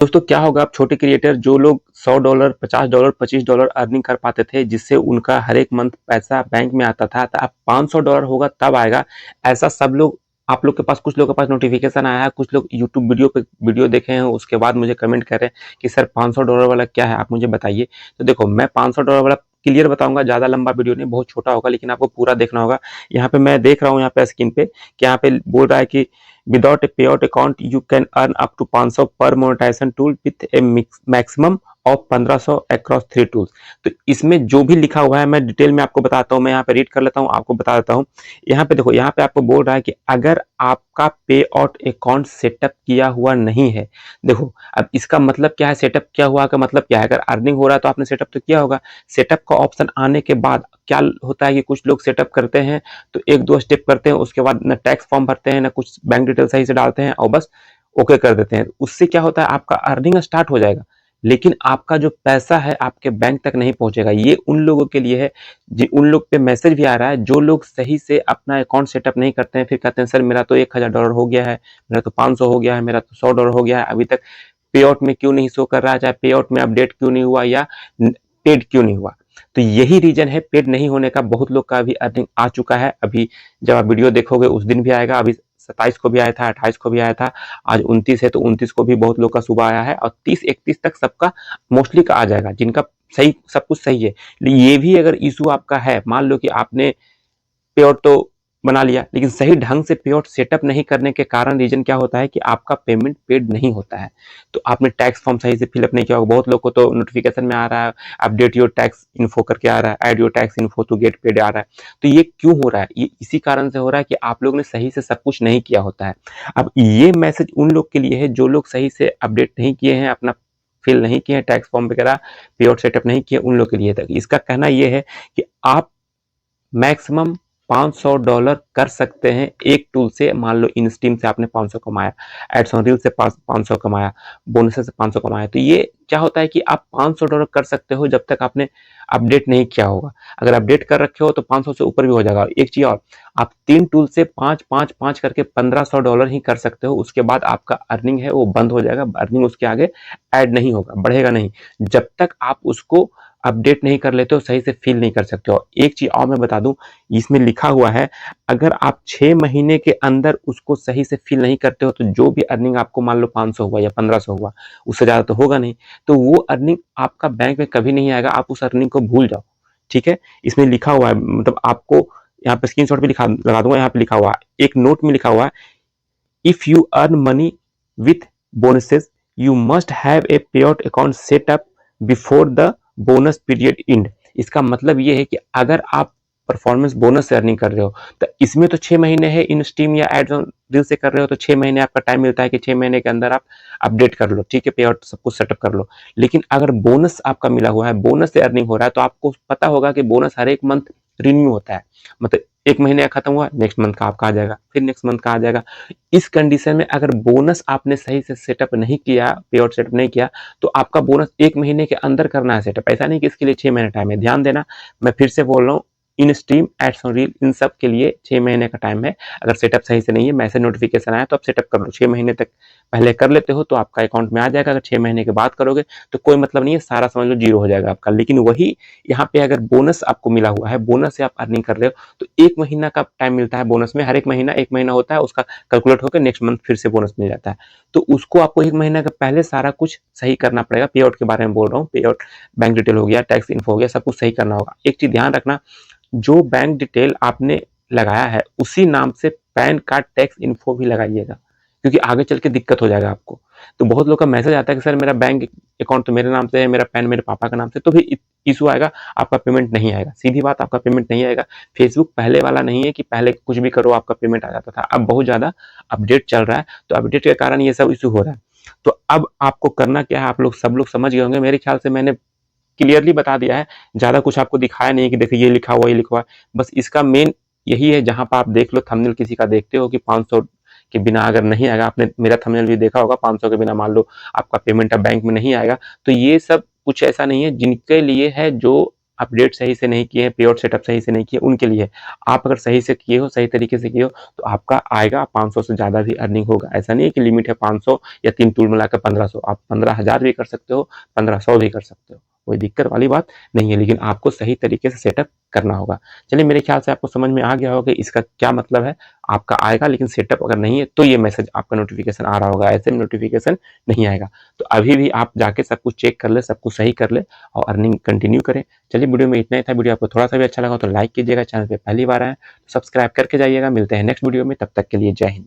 दोस्तों क्या होगा, आप छोटे क्रिएटर जो लोग $100, $50, $25 अर्निंग कर पाते थे, जिससे उनका हर एक मंथ पैसा बैंक में आता था, तो अब $500 होगा तब आएगा। ऐसा सब लोग, आप लोग के पास, कुछ लोगों के पास नोटिफिकेशन आया है, कुछ लोग यूट्यूब वीडियो पे वीडियो देखे हैं, उसके बाद मुझे कमेंट कर रहे हैं कि सर $500 वाला क्या है, आप मुझे बताइए। तो देखो, मैं $500 वाला क्लियर बताऊंगा, ज्यादा लंबा वीडियो नहीं, बहुत छोटा होगा, लेकिन आपको पूरा देखना होगा। यहाँ पे मैं देख रहा हूँ, यहाँ पे स्क्रीन पे कि यहाँ पे बोल रहा है कि without a payout account you can earn up to 500 per monetisation tool with a maximum of 1500 across 3 tools. तो इसमें जो भी लिखा हुआ है मैं डिटेल में आपको बताता हूँ, मैं यहाँ पे रीड कर लेता हूँ, आपको बता देता हूँ। यहाँ पे देखो, यहाँ पे आपको बोल रहा है कि अगर आपका पे आउट अकाउंट सेटअप किया हुआ नहीं है, देखो अब इसका मतलब क्या है, सेटअप किया हुआ का मतलब क्या है। अगर अर्निंग हो रहा है तो आपने सेटअप तो किया होगा। सेटअप का ऑप्शन आने के बाद क्या होता है कि कुछ लोग सेटअप करते हैं तो एक दो स्टेप करते हैं, उसके बाद ना टैक्स फॉर्म भरते हैं, ना कुछ बैंक डिटेल सही से डालते हैं और बस ओके कर देते हैं। उससे क्या होता है, आपका अर्निंग स्टार्ट हो जाएगा, लेकिन आपका जो पैसा है आपके बैंक तक नहीं पहुंचेगा। ये उन लोगों के लिए है, उन लोग पे मैसेज भी आ रहा है जो लोग सही से अपना अकाउंट सेटअप नहीं करते हैं, फिर कहते हैं सर मेरा तो $1000 हो गया है, मेरा तो 500 हो गया है, मेरा तो $100 हो गया है, अभी तक पे आउट में क्यों नहीं शो कर रहा है, चाहे पे आउट में अपडेट क्यों नहीं हुआ या पेड क्यों नहीं हुआ। तो यही रीजन है पेड नहीं होने का। बहुत लोग का अभी अर्निंग आ चुका है, अभी जब आप वीडियो देखोगे उस दिन भी आएगा। अभी 27 को भी आया था, 28 को भी आया था, आज 29 है तो 29 को भी बहुत लोग का सुबह आया है, और 30-31 तक सबका मोस्टली का आ जाएगा, जिनका सही सब कुछ सही है। ये भी अगर इशू आपका है, मान लो कि आपने पे आउट तो बना लिया, लेकिन सही ढंग से पे आउट सेटअप नहीं करने के कारण रीजन क्या होता है कि आपका पेमेंट पेड नहीं होता है। तो आपने टैक्स फॉर्म सही से फिलअप नहीं किया होगा। बहुत लोग को तो नोटिफिकेशन में आ रहा है, अपडेट योर टैक्स इन्फो करके आ रहा है, add your tax info to get paid आ रहा है। तो ये क्यों हो रहा है, ये इसी कारण से हो रहा है कि आप लोग ने सही से सब कुछ नहीं किया होता है। अब ये मैसेज उन लोग के लिए है जो लोग सही से अपडेट नहीं किए हैं, अपना फिल नहीं किए हैं, टैक्स फॉर्म वगैरह पे आउट सेटअप नहीं किए, उन लोग के लिए तक इसका कहना यह है कि आप मैक्सिमम $500 कर सकते हैं एक टूल से। मान लो इनस्टीम से आपने 500 कमाया, एड्स ऑन रील से 500 कमाया, बोनस से 500 कमाया, तो ये क्या होता है कि आप $500 कर सकते हो जब तक आपने अपडेट नहीं किया होगा। अगर अपडेट कर रखे हो तो 500 से ऊपर भी हो जाएगा। एक चीज और, आप 3 टूल से 5-5-5 करके $1500 ही कर सकते हो। उसके बाद आपका अर्निंग है वो बंद हो जाएगा, अर्निंग उसके आगे ऐड नहीं होगा, बढ़ेगा नहीं, जब तक आप उसको अपडेट नहीं कर लेते हो, सही से फील नहीं कर सकते हो। एक चीज और मैं बता दूं, इसमें लिखा हुआ है अगर आप 6 महीने के अंदर उसको सही से फील नहीं करते हो तो जो भी अर्निंग आपको, मान लो 500 हुआ या 1500 हुआ, उससे ज्यादा तो होगा नहीं, तो वो अर्निंग आपका बैंक में कभी नहीं आएगा। आप उस अर्निंग को भूल जाओ, ठीक है। इसमें लिखा हुआ है, मतलब आपको यहाँ पे स्क्रीनशॉट भी लिखा लगा दूंगा, यहाँ पे लिखा हुआ है, एक नोट में लिखा हुआ है, if you earn money with bonuses you must have a payout account setup before the bonus period end. इसका मतलब ये है कि अगर आप परफॉर्मेंस बोनस से अर्निंग कर रहे हो तो इसमें तो 6 महीने है, इन स्टीम या एड्स ऑन रील से कर रहे हो तो 6 महीने आपका टाइम मिलता है कि 6 महीने के अंदर आप अपडेट कर लो, ठीक है, पे आउट सब कुछ सेटअप कर लो। लेकिन अगर बोनस आपका मिला हुआ है, बोनस से अर्निंग हो रहा है, तो आपको पता होगा कि बोनस हर एक मंथ रिन्यू होता है। मतलब एक महीने का खत्म हुआ, नेक्स्ट मंथ का आपका आ जाएगा, फिर नेक्स्ट मंथ का आ जाएगा। इस कंडीशन में अगर बोनस आपने सही से सेटअप नहीं किया, पे आउट सेटअप नहीं किया, तो आपका बोनस 1 महीने के अंदर करना है सेटअप, ऐसा नहीं कि इसके लिए 6 महीने टाइम है। ध्यान देना, मैं फिर से बोल रहा हूँ, in stream, ads on reel, इन सब के लिए 6 महीने का टाइम है। अगर सेटअप सही से नहीं है, मैसेज नोटिफिकेशन आया तो आप सेटअप कर लो, 6 महीने तक पहले कर लेते हो तो आपका अकाउंट में आ जाएगा। अगर 6 महीने के बाद करोगे तो कोई मतलब नहीं है, सारा समझ लो जीरो हो जाएगा आपका। लेकिन वही यहाँ पे अगर बोनस आपको मिला हुआ है, बोनस से आप अर्निंग कर रहे हो, तो 1 महीना का टाइम मिलता है बोनस में। हर एक महीना 1 महीना होता है, उसका कैलकुलेट होकर नेक्स्ट मंथ फिर से बोनस मिल जाता है। तो उसको आपको 1 महीना का पहले सारा कुछ सही करना पड़ेगा। पे आउट के बारे में बोल रहा हूँ, पे आउट, बैंक डिटेल हो गया, टैक्स इन्फो हो गया, सब कुछ सही करना होगा। एक चीज ध्यान रखना, जो बैंक डिटेल आपने लगाया है उसी नाम से पैन कार्ड टैक्स इन्फो भी लगाइएगा, क्योंकि आगे चल के दिक्कत हो जाएगा आपको। तो बहुत लोग का मैसेज आता है कि सर मेरा बैंक अकाउंट तो मेरे नाम से है, मेरा पैन मेरे पापा का नाम से, तो भी इशू आएगा, आपका पेमेंट नहीं आएगा। सीधी बात, आपका पेमेंट नहीं आएगा। फेसबुक पहले वाला नहीं है कि पहले कुछ भी करो आपका पेमेंट आ जाता था। अब बहुत ज्यादा अपडेट चल रहा है, तो अपडेट के कारण ये सब इशू हो रहा है। तो अब आपको करना क्या है, आप लोग सब लोग समझ गए होंगे, मेरे ख्याल से मैंने क्लियरली बता दिया है, ज्यादा कुछ आपको दिखाया नहीं कि देखिए ये लिखा हुआ, ये लिखा हुआ। बस इसका मेन यही है, जहां पर आप देख लो थंबनेल किसी का देखते हो कि 500 के बिना अगर नहीं आएगा, आपने मेरा थंबनेल भी देखा होगा, 500 के बिना मान लो आपका पेमेंट अब बैंक में नहीं आएगा, तो ये सब कुछ ऐसा नहीं है, जिनके लिए है जो अपडेट सही से नहीं किए हैं, पे आउट सेटअप सही से नहीं किए, उनके लिए। आप अगर सही से किए हो, सही तरीके से किए हो, तो आपका आएगा 500 से ज़्यादा भी अर्निंग होगा। ऐसा नहीं है कि लिमिट है 500 या 3 टूल मिलाकर 1500, आप 15,000 भी कर सकते हो, 1500 भी कर सकते हो, कोई दिक्कत वाली बात नहीं है, लेकिन आपको सही तरीके से सेटअप करना होगा। चलिए, मेरे ख्याल से आपको समझ में आ गया होगा कि इसका क्या मतलब है। आपका आएगा, लेकिन सेटअप अगर नहीं है तो ये मैसेज आपका नोटिफिकेशन आ रहा होगा, ऐसे में नोटिफिकेशन नहीं आएगा। तो अभी भी आप जाके सब कुछ चेक कर ले, सब कुछ सही कर ले और अर्निंग कंटिन्यू करें। चलिए, वीडियो में इतना ही था। वीडियो आपको थोड़ा सा भी अच्छा लगा तो लाइक कीजिएगा, चैनल पे पहली बार आए तो सब्सक्राइब करके जाइएगा। मिलते हैं नेक्स्ट वीडियो में, तब तक के लिए जय हिंद।